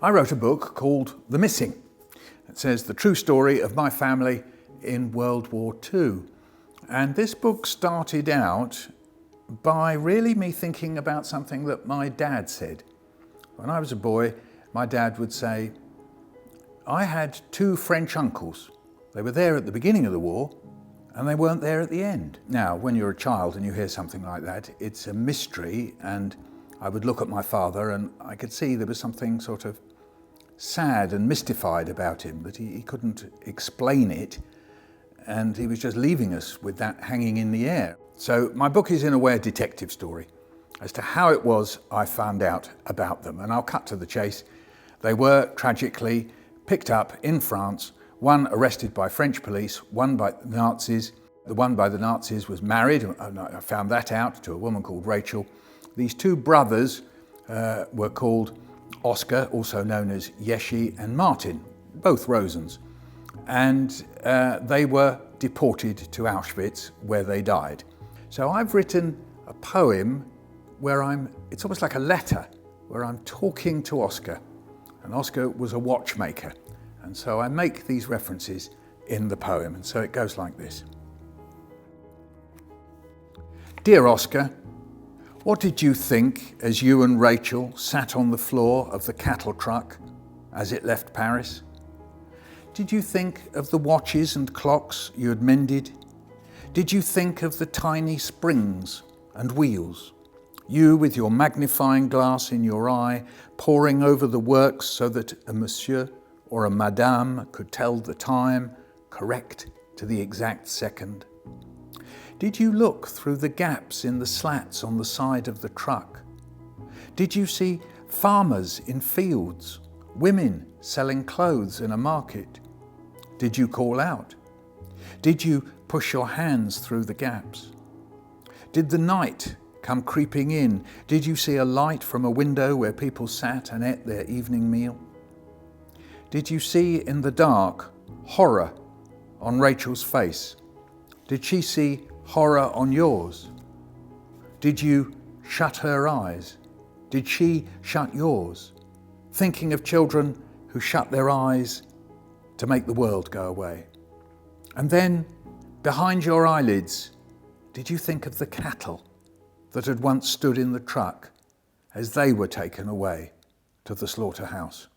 I wrote a book called The Missing. It says the true story of my family in World War II. And this book started out by really me thinking about something that my dad said. When I was a boy, my dad would say, I had two French uncles. They were there at the beginning of the war and they weren't there at the end. Now, when you're a child and you hear something like that, it's a mystery, and I would look at my father and I could see there was something sort of sad and mystified about him, that he couldn't explain it, and he was just leaving us with that hanging in the air. So my book is in a way a detective story as to how it was I found out about them, and I'll cut to the chase. They were tragically picked up in France, one arrested by French police, one by the Nazis. The one by the Nazis was married, and I found that out, to a woman called Rachel. These two brothers were called Oscar, also known as Yeshi, and Martin, both Rosens. And they were deported to Auschwitz, where they died. So I've written a poem where it's almost like a letter, where I'm talking to Oscar. And Oscar was a watchmaker. And so I make these references in the poem. And so it goes like this. Dear Oscar, what did you think as you and Rachel sat on the floor of the cattle truck as it left Paris? Did you think of the watches and clocks you had mended? Did you think of the tiny springs and wheels? You with your magnifying glass in your eye, poring over the works so that a monsieur or a madame could tell the time, correct to the exact second? Did you look through the gaps in the slats on the side of the truck? Did you see farmers in fields, women selling clothes in a market? Did you call out? Did you push your hands through the gaps? Did the night come creeping in? Did you see a light from a window where people sat and ate their evening meal? Did you see in the dark horror on Rachel's face? Did she see horror on yours? Did you shut her eyes? Did she shut yours? Thinking of children who shut their eyes to make the world go away. And then, behind your eyelids, did you think of the cattle that had once stood in the truck as they were taken away to the slaughterhouse?